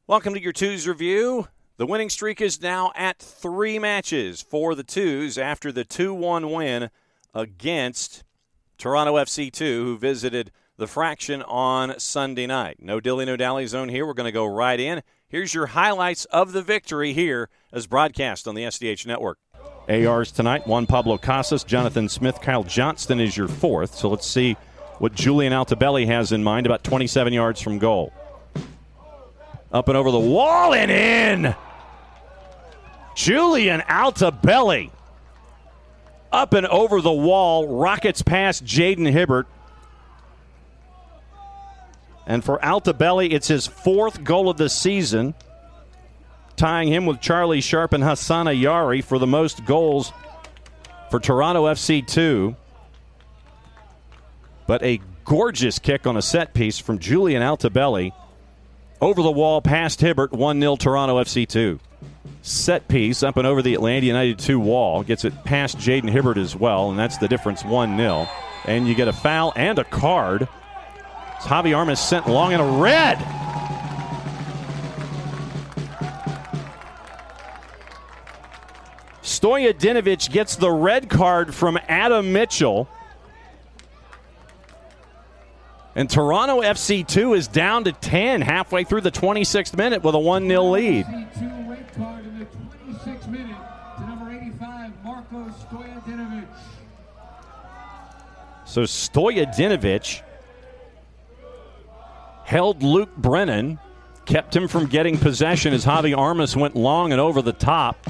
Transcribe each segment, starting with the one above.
Welcome to your 2's review. The winning streak is now at 3 matches for the 2's after the 2-1 win against Toronto FC2, who visited the Fraction on Sunday night. No dilly, no dally zone here. We're going to go right in. Here's your highlights of the victory here as broadcast on the SDH Network. ARs tonight, Juan Pablo Casas, Jonathan Smith, Kyle Johnston is your fourth. So let's see what Julian Altobelli has in mind, about 27 yards from goal. Up and over the wall and in. Julian Altobelli. Up and over the wall, rockets past Jaden Hibbert. And for Altobelli, it's his 4th goal of the season, tying him with Charlie Sharp and Hassan Ayari for the most goals for Toronto FC2. But a gorgeous kick on a set piece from Julian Altobelli. Over the wall, past Hibbert, 1-0 Toronto FC2. Set piece up and over the Atlanta United 2 wall. Gets it past Jaden Hibbert as well, and that's the difference, 1-0. And you get a foul and a card. Javi Armas sent long in a red. Stojadinovic gets the red card from Adam Mitchell. And Toronto FC2 is down to 10 halfway through the 26th minute with a 1-0 lead. FC2 red card in the 26th minute to number 85, Marko Stojadinovic. So Stojadinovic held Luke Brennan, kept him from getting possession as Javi Armas went long and over the top.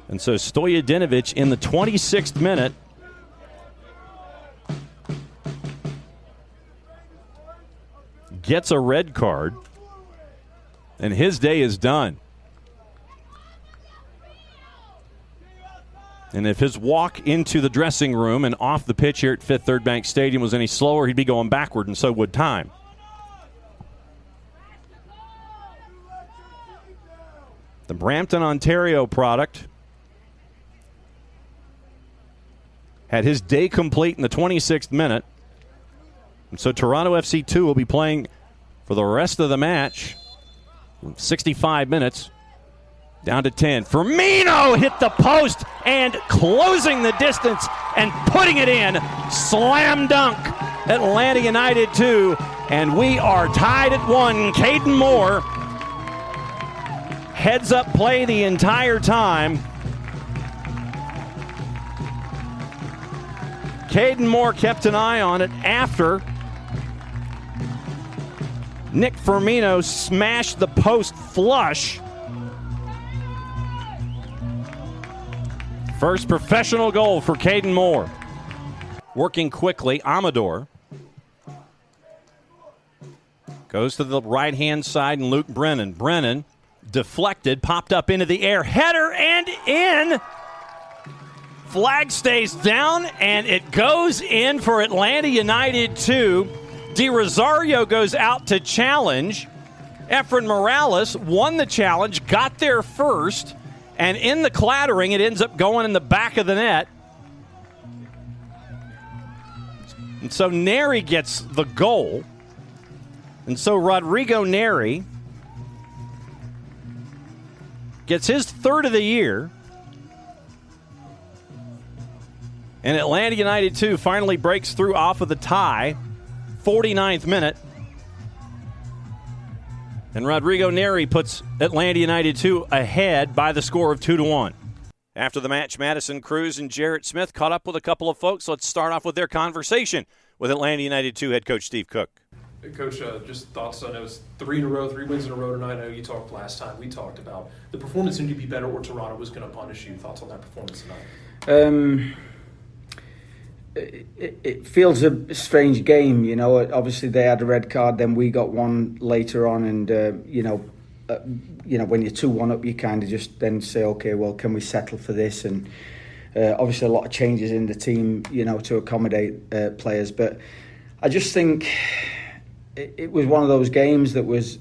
And so Stojadinovic in the 26th minute gets a red card, and his day is done. And if his walk into the dressing room and off the pitch here at Fifth Third Bank Stadium was any slower, he'd be going backward, and so would time. The Brampton, Ontario product had his day complete in the 26th minute. And so Toronto FC2 will be playing for the rest of the match, 65 minutes, down to 10. Firmino hit the post and closing the distance and putting it in. Slam dunk. Atlanta United 2. And we are tied at 1. Kaiden Moore heads up play the entire time. Kaiden Moore kept an eye on it after Nick Firmino smashed the post flush. First professional goal for Kaiden Moore. Working quickly, Amador goes to the right-hand side, and Luke Brennan. Brennan deflected, popped up into the air, header and in. Flag stays down, and it goes in for Atlanta United 2. Di Rosario goes out to challenge. Efren Morales won the challenge, got there first, and in the clattering, it ends up going in the back of the net. And so Neri gets the goal. And so Rodrigo Neri gets his 3rd of the year. And Atlanta United 2 finally breaks through off of the tie. 49th minute. And Rodrigo Neri puts Atlanta United 2 ahead by the score of 2-1. After the match, Madison Cruz and Jarrett Smith caught up with a couple of folks. Let's start off with their conversation with Atlanta United 2 head coach Steve Cooke. Hey, Coach, just thoughts on it was 3 wins in a row tonight. I know you talked last time. We talked about the performance seemed to be better or Toronto was going to punish you. Thoughts on that performance tonight? It feels a strange game, you know. Obviously, they had a red card, then we got one later on, and when you're 2-1 up, you kind of just then say, okay, well, can we settle for this? And obviously, a lot of changes in the team, to accommodate players. But I just think it was one of those games that was.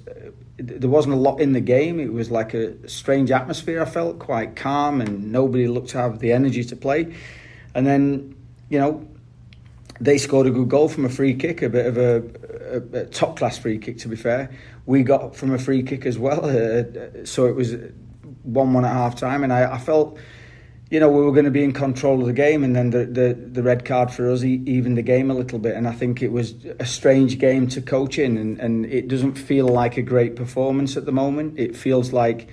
There wasn't a lot in the game. It was like a strange atmosphere. I felt quite calm, and nobody looked to have the energy to play. And then, they scored a good goal from a free kick, a bit of a top-class free kick, to be fair. We got from a free kick as well, so it was 1-1 at half-time, and I felt, we were going to be in control of the game, and then the red card for us evened the game a little bit, and I think it was a strange game to coach in, and it doesn't feel like a great performance at the moment. It feels like,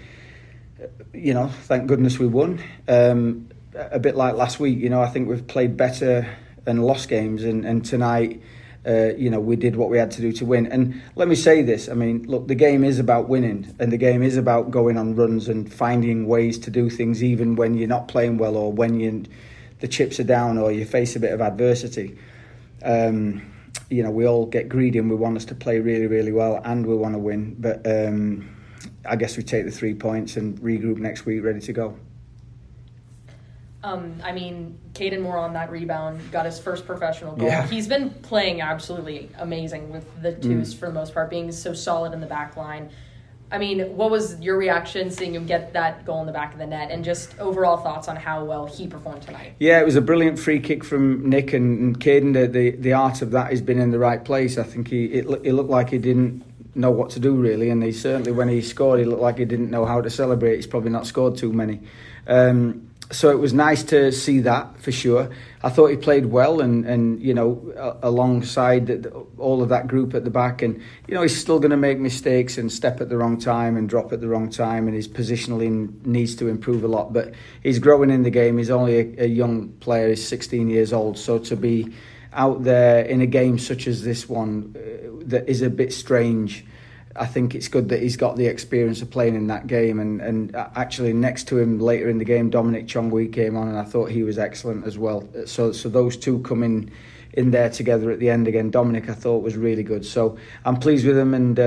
thank goodness we won. A bit like last week, I think we've played better and lost games, and tonight, we did what we had to do to win. And let me say this, look, the game is about winning, and the game is about going on runs and finding ways to do things even when you're not playing well, or when the chips are down, or you face a bit of adversity. We all get greedy and we want us to play really, really well, and we want to win. But I guess we take the 3 points and regroup next week ready to go. Kaiden Moore on that rebound got his first professional goal. Yeah. He's been playing absolutely amazing with the 2's for the most part, being so solid in the back line. What was your reaction seeing him get that goal in the back of the net, and just overall thoughts on how well he performed tonight? Yeah, it was a brilliant free kick from Nick, and Kaiden, the art of that has been in the right place. I think it looked like he didn't know what to do really, and he certainly, when he scored, he looked like he didn't know how to celebrate. He's probably not scored too many. So it was nice to see that, for sure. I thought he played well, and alongside all of that group at the back. And, he's still going to make mistakes and step at the wrong time and drop at the wrong time, and his positioning needs to improve a lot. But he's growing in the game. He's only a young player. He's 16 years old. So to be out there in a game such as this one that is a bit strange, I think it's good that he's got the experience of playing in that game, and actually next to him later in the game, Dominic Chongwei came on, and I thought he was excellent as well. So those two coming in there together at the end again. Dominic, I thought, was really good. So I'm pleased with him, and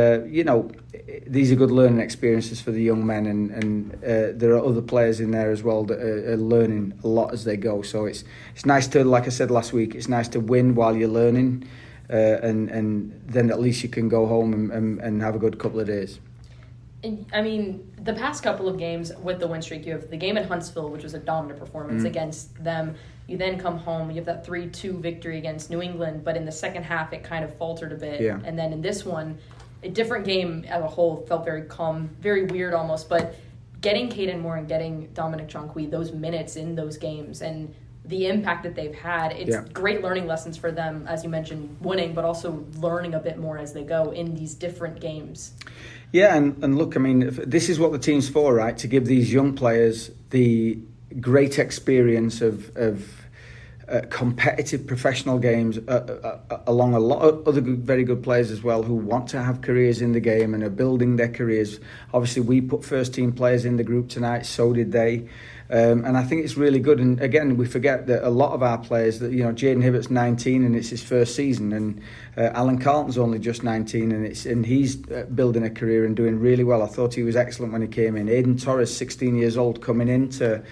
these are good learning experiences for the young men, and there are other players in there as well that are learning a lot as they go. So it's nice to, like I said last week, it's nice to win while you're learning. And then at least you can go home and have a good couple of days. The past couple of games with the win streak, you have the game at Huntsville, which was a dominant performance against them. You then come home, you have that 3-2 victory against New England, but in the second half it kind of faltered a bit. Yeah. And then in this one, a different game as a whole, felt very calm, very weird almost, but getting Kaiden Moore and getting Dominic Chongwei those minutes in those games and the impact that they've had, it's great learning lessons for them, as you mentioned, winning, but also learning a bit more as they go in these different games. Yeah, and look, this is what the team's for, right? To give these young players the great experience of competitive professional games along a lot of other very good players as well who want to have careers in the game and are building their careers. Obviously, we put first-team players in the group tonight, so did they. And I think it's really good. And again, we forget that a lot of our players, that Jaden Hibbert's 19 and it's his first season, and Alan Carlton's only just 19 and he's building a career and doing really well. I thought he was excellent when he came in. Aidan Torres, 16 years old, coming into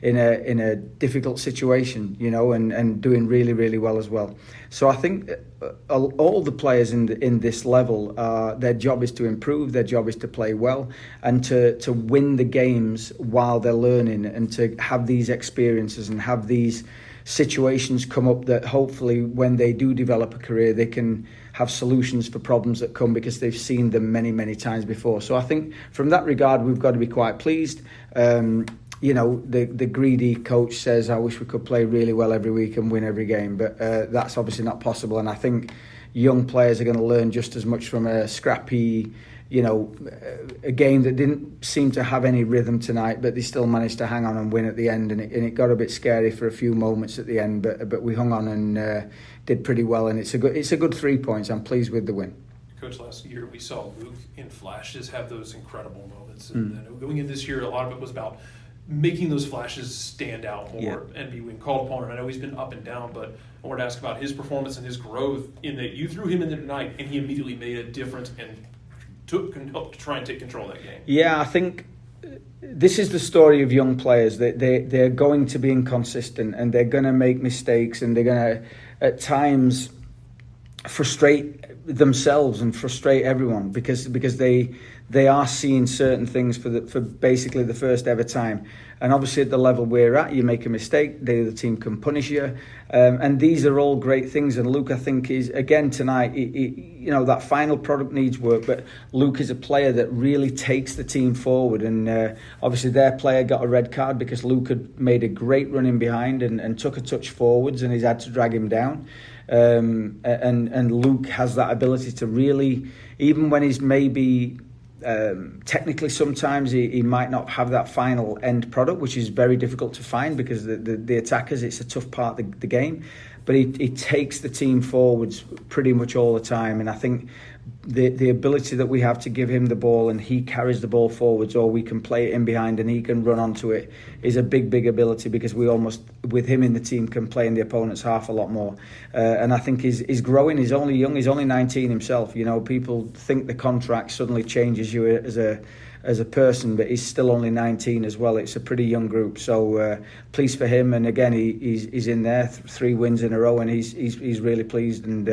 in a difficult situation, and doing really, really well as well. So I think all the players in this level, their job is to improve, their job is to play well, and to win the games while they're learning, and to have these experiences and have these situations come up that hopefully when they do develop a career, they can have solutions for problems that come because they've seen them many, many times before. So I think from that regard, we've got to be quite pleased. The greedy coach says, I wish we could play really well every week and win every game, but that's obviously not possible. And I think young players are going to learn just as much from a scrappy, a game that didn't seem to have any rhythm tonight, but they still managed to hang on and win at the end. And it got a bit scary for a few moments at the end, but we hung on and did pretty well. And it's a good 3 points. I'm pleased with the win. Coach, last year we saw Luke in flashes have those incredible moments. And going in this year, a lot of it was about making those flashes stand out more and be when called upon. And I know he's been up and down, but I wanted to ask about his performance and his growth in that you threw him in there tonight and he immediately made a difference and helped to try and take control of that game. Yeah, I think this is the story of young players. They're going to be inconsistent and they're going to make mistakes and they're going to, at times, frustrate themselves and frustrate everyone because they they are seeing certain things for basically the first ever time. And obviously at the level we're at, you make a mistake, the other team can punish you. And these are all great things. And Luke, I think, is, again, tonight, that final product needs work. But Luke is a player that really takes the team forward. And obviously their player got a red card because Luke had made a great run in behind and took a touch forwards, and he's had to drag him down. And Luke has that ability to really, even when he's maybe technically sometimes he might not have that final end product, which is very difficult to find because the attackers, it's a tough part of the game, but he takes the team forwards pretty much all the time. And I think the ability that we have to give him the ball and he carries the ball forwards, or we can play it in behind and he can run onto it, is a big ability, because we almost, with him in the team, can play in the opponent's half a lot more. And I think he's growing. He's only young. He's only 19 himself. People think the contract suddenly changes you as a person, but he's still only 19 as well. It's a pretty young group, so pleased for him. And again, he's in there, 3 wins in a row, and he's really pleased. And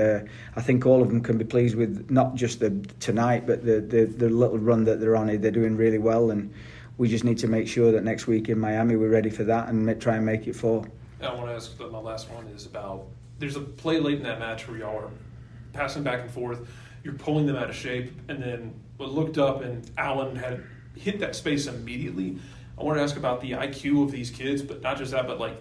I think all of them can be pleased with not just the tonight, but the little run that they're on. They're doing really well, and we just need to make sure that next week in Miami we're ready for that and try and make it 4. I want to ask, my last one is about, there's a play late in that match where y'all are passing back and forth, you're pulling them out of shape, and then looked up and Allen had hit that space immediately. I want to ask about the IQ of these kids, but not just that, but like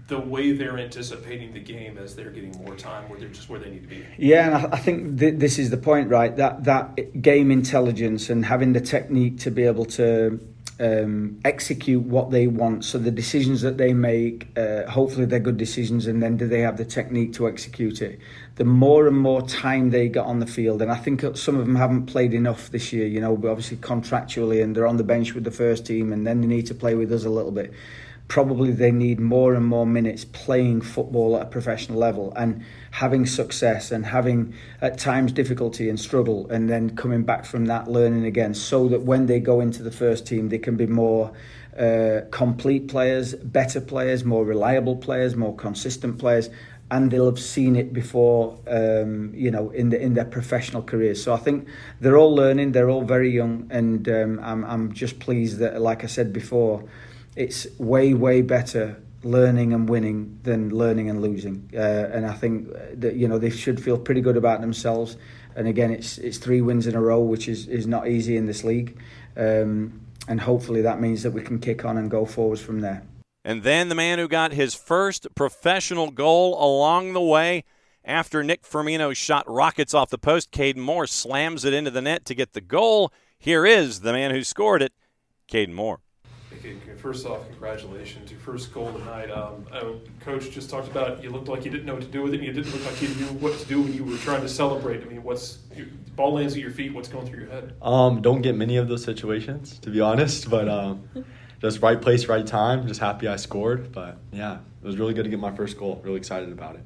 the way they're anticipating the game as they're getting more time, where they're just where they need to be. Yeah, and I think this is the point, right? That game intelligence and having the technique to be able to execute what they want. So the decisions that they make, hopefully they're good decisions, and then do they have the technique to execute it? The more and more time they get on the field, and I think some of them haven't played enough this year, but obviously contractually, and they're on the bench with the first team, and then they need to play with us a little bit. Probably they need more and more minutes playing football at a professional level and having success and having at times difficulty and struggle, and then coming back from that, learning again, so that when they go into the first team they can be more complete players, better players, more reliable players, more consistent players, and they'll have seen it before, in their professional careers. So I think they're all learning, they're all very young, and I'm just pleased that, like I said before, it's way better learning and winning than learning and losing. And I think that, they should feel pretty good about themselves. And again, it's 3 wins in a row, which is not easy in this league. And hopefully that means that we can kick on and go forwards from there. And then the man who got his first professional goal along the way after Nick Firmino shot rockets off the post, Kaiden Moore slams it into the net to get the goal. Here is the man who scored it, Kaiden Moore. Okay, first off, congratulations. Your first goal tonight. Coach just talked about you looked like you didn't know what to do with it, and you didn't look like you knew what to do when you were trying to celebrate. I mean, ball lands at your feet, what's going through your head? Don't get many of those situations, to be honest, but just right place, right time. Just happy I scored. But, yeah, it was really good to get my first goal. Really excited about it.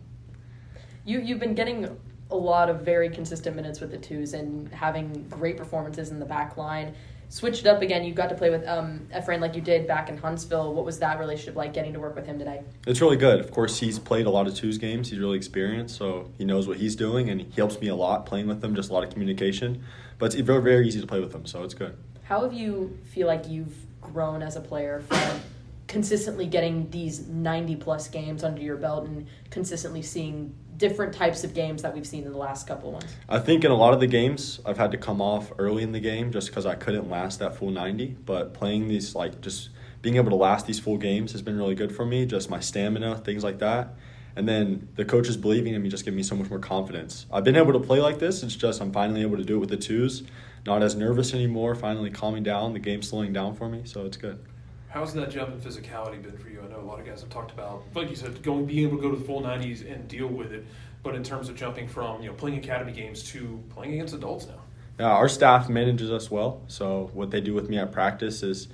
You've been getting a lot of very consistent minutes with the 2's and having great performances in the back line. Switched up again. You got to play with Efrain like you did back in Huntsville. What was that relationship like, getting to work with him today? It's really good. Of course, he's played a lot of 2's games. He's really experienced, so he knows what he's doing, and he helps me a lot playing with him, just a lot of communication. But it's very, very easy to play with him, so it's good. How have you feel like you've grown as a player from consistently getting these 90-plus games under your belt and consistently seeing different types of games that we've seen in the last couple of ones? I think in a lot of the games, I've had to come off early in the game just because I couldn't last that full 90. But playing these, just being able to last these full games has been really good for me, just my stamina, things like that. And then the coaches believing in me just give me so much more confidence. I've been able to play like this. It's just I'm finally able to do it with the 2's. Not as nervous anymore, finally calming down, the game's slowing down for me, so it's good. How's that jump in physicality been for you? I know a lot of guys have talked about, like you said, being able to go to the full 90s and deal with it. But in terms of jumping from playing academy games to playing against adults now. Yeah, our staff manages us well. So what they do with me at practice is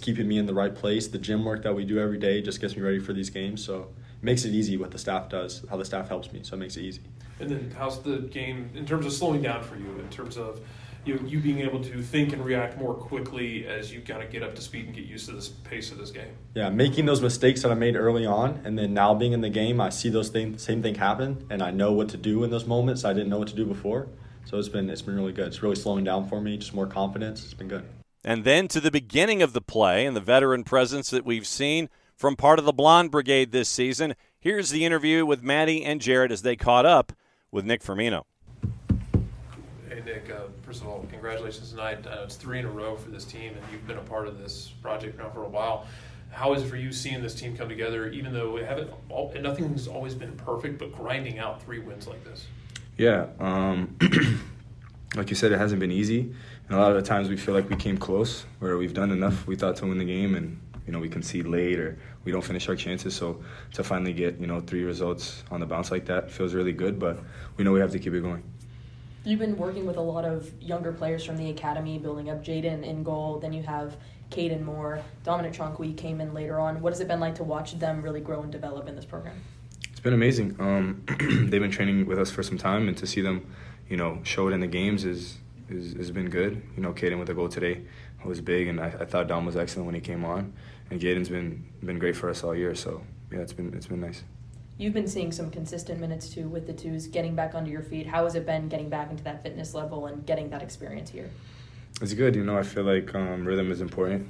keeping me in the right place. The gym work that we do every day just gets me ready for these games. So it makes it easy what the staff does, how the staff helps me. So it makes it easy. And then how's the game in terms of slowing down for you, in terms of you being able to think and react more quickly as you kind of get up to speed and get used to this pace of this game? Yeah, making those mistakes that I made early on, and then now being in the game, I see those same thing happen, and I know what to do in those moments I didn't know what to do before. So it's been really good. It's really slowing down for me, just more confidence. It's been good. And then to the beginning of the play and the veteran presence that we've seen from part of the Blonde Brigade this season. Here's the interview with Maddie and Jarrett as they caught up with Nick Firmino. Hey, Nick, first of all, congratulations tonight. It's 3 in a row for this team, and you've been a part of this project now for a while. How is it for you seeing this team come together, even though nothing's always been perfect, but grinding out 3 wins like this? Yeah, like you said, it hasn't been easy. And a lot of the times we feel like we came close, where we've done enough, we thought, to win the game, and we concede late or we don't finish our chances. So to finally get 3 results on the bounce like that feels really good, but we know we have to keep it going. You've been working with a lot of younger players from the academy, building up Jaden in goal. Then you have Kaiden Moore, Dominic Tronqui came in later on. What has it been like to watch them really grow and develop in this program? It's been amazing. They've been training with us for some time, and to see them, show it in the games has been good. Kaiden with a goal today was big, and I thought Dom was excellent when he came on, and Jaden's been great for us all year. So yeah, it's been nice. You've been seeing some consistent minutes too with the 2's, getting back under your feet. How has it been getting back into that fitness level and getting that experience here? It's good. I feel like rhythm is important.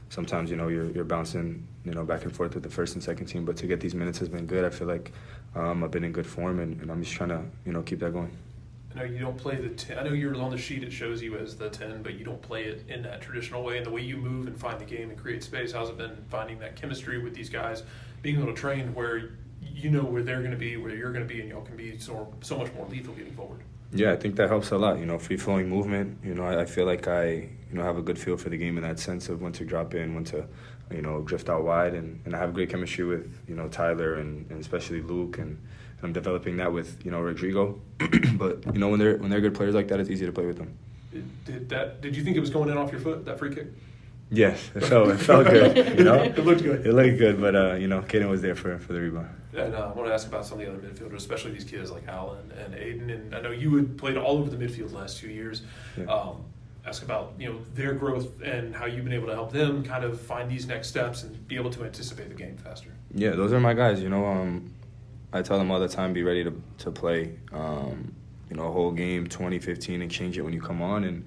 Sometimes you're bouncing back and forth with the first and second team, but to get these minutes has been good. I feel like I've been in good form, and I'm just trying to keep that going. I know you don't play the 10. I know you're on the sheet, it shows you as the 10, but you don't play it in that traditional way. And the way you move and find the game and create space, how's it been finding that chemistry with these guys, being able to train where where they're going to be, where you're going to be, and y'all can be so much more lethal getting forward? Yeah, I think that helps a lot. Free-flowing movement. I feel like I have a good feel for the game in that sense of when to drop in, when to drift out wide, and I have great chemistry with Tyler and especially Luke, and I'm developing that with Rodrigo. But when they're good players like that, it's easy to play with them. Did you think it was going in off your foot, that free kick? Yes, it felt good. It looked good. It looked good, but Kaiden was there for the rebound. And I want to ask about some of the other midfielders, especially these kids like Alan and Aiden. And I know you had played all over the midfield the last 2 years. Yeah. Ask about their growth and how you've been able to help them kind of find these next steps and be able to anticipate the game faster. Yeah, those are my guys. I tell them all the time, be ready to play. A whole game, 20-15, and change it when you come on. And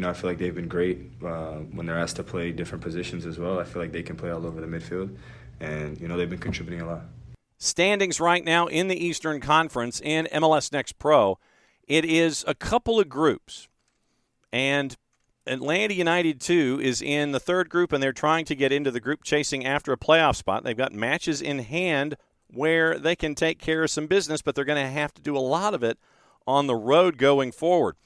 I feel like they've been great when they're asked to play different positions as well. I feel like they can play all over the midfield, and they've been contributing a lot. Standings right now in the Eastern Conference in MLS Next Pro, it is a couple of groups. And Atlanta United 2 is in the third group, and they're trying to get into the group chasing after a playoff spot. They've got matches in hand where they can take care of some business, but they're going to have to do a lot of it on the road going forward.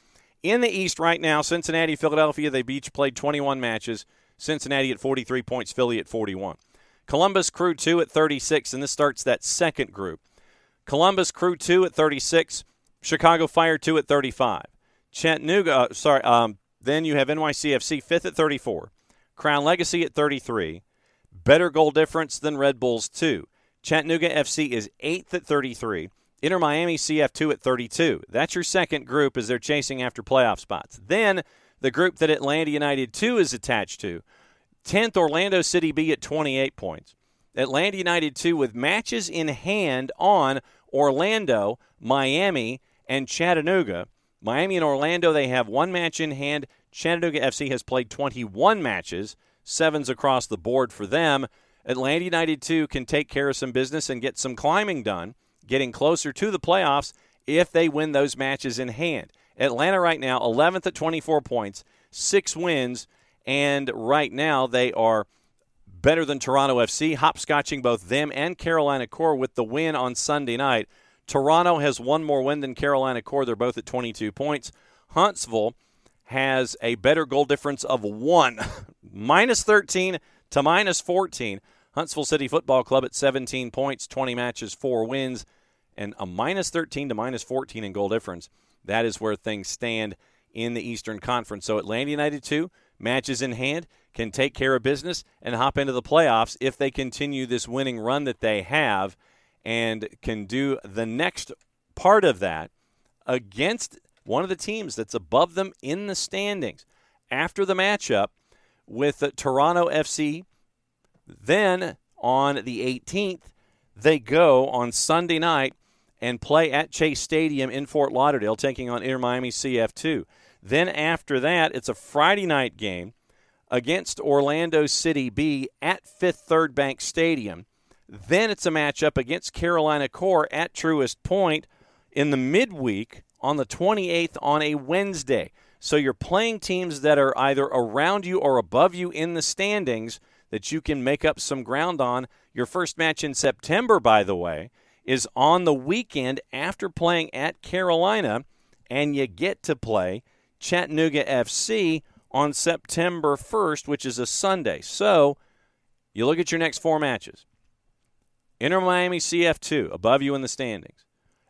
In the East right now, Cincinnati, Philadelphia, they've each played 21 matches. Cincinnati at 43 points, Philly at 41. Columbus Crew 2 at 36, and this starts that second group. Columbus Crew 2 at 36, Chicago Fire 2 at 35. Chattanooga, then you have NYCFC 5th at 34. Crown Legacy at 33. Better goal difference than Red Bulls 2. Chattanooga FC is 8th at 33. Inter Miami CF2 at 32. That's your second group as they're chasing after playoff spots. Then the group that Atlanta United 2 is attached to, 10th Orlando City B at 28 points. Atlanta United 2 with matches in hand on Orlando, Miami, and Chattanooga. Miami and Orlando, they have one match in hand. Chattanooga FC has played 21 matches, 7s across the board for them. Atlanta United 2 can take care of some business and get some climbing done, getting closer to the playoffs if they win those matches in hand. Atlanta right now, 11th at 24 points, 6 wins, and right now they are better than Toronto FC, hopscotching both them and Carolina Core with the win on Sunday night. Toronto has one more win than Carolina Core. They're both at 22 points. Huntsville has a better goal difference of 1, minus 13 to minus 14. Huntsville City Football Club at 17 points, 20 matches, 4 wins, and a minus 13 to minus 14 in goal difference. That is where things stand in the Eastern Conference. So Atlanta United 2, matches in hand, can take care of business and hop into the playoffs if they continue this winning run that they have and can do the next part of that against one of the teams that's above them in the standings. After the matchup with Toronto FC, then on the 18th, they go on Sunday night and play at Chase Stadium in Fort Lauderdale, taking on Inter Miami CF2. Then after that, it's a Friday night game against Orlando City B at Fifth Third Bank Stadium. Then it's a matchup against Carolina Core at Truist Point in the midweek on the 28th on a Wednesday. So you're playing teams that are either around you or above you in the standings that you can make up some ground on. Your first match in September, by the way, is on the weekend after playing at Carolina, and you get to play Chattanooga FC on September 1st, which is a Sunday. So you look at your next 4 matches. Inter Miami CF2, above you in the standings.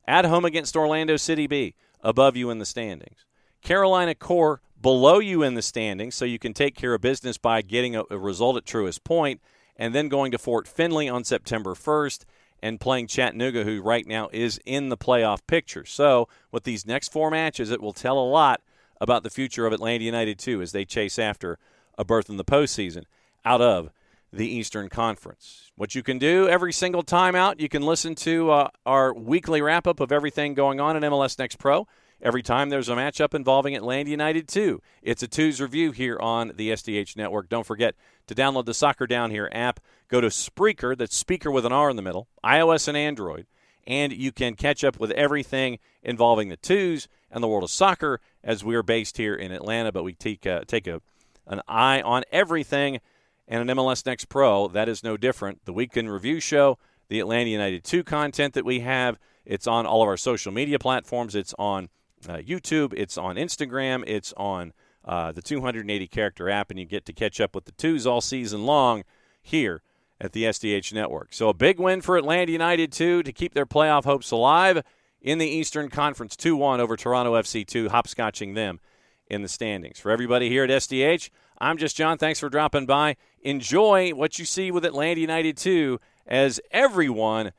At home against Orlando City B, above you in the standings. Carolina Core, below you in the standings, so you can take care of business by getting a result at Truist Point, and then going to Fort Finley on September 1st and playing Chattanooga, who right now is in the playoff picture. So with these next 4 matches, it will tell a lot about the future of Atlanta United, too, as they chase after a berth in the postseason out of the Eastern Conference. What you can do every single time out, you can listen to our weekly wrap-up of everything going on in MLS Next Pro. Every time there's a matchup involving Atlanta United 2, it's a 2's review here on the SDH Network. Don't forget to download the Soccer Down Here app. Go to Spreaker, that's speaker with an R in the middle, iOS and Android, and you can catch up with everything involving the 2's and the world of soccer, as we're based here in Atlanta, but we take an eye on everything. And an MLS Next Pro, that is no different. The Weekend Review Show, the Atlanta United 2 content that we have, it's on all of our social media platforms. It's on YouTube, it's on Instagram, it's on the 280-character app, and you get to catch up with the 2's all season long here at the SDH Network. So a big win for Atlanta United 2 to keep their playoff hopes alive in the Eastern Conference, 2-1 over Toronto FC 2, hopscotching them in the standings. For everybody here at SDH, I'm just John. Thanks for dropping by. Enjoy what you see with Atlanta United 2 as everyone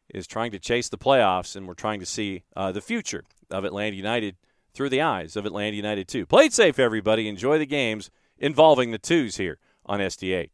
is trying to chase the playoffs, and we're trying to see the future of Atlanta United through the eyes of Atlanta United 2. Play it safe, everybody. Enjoy the games involving the 2's here on SDH.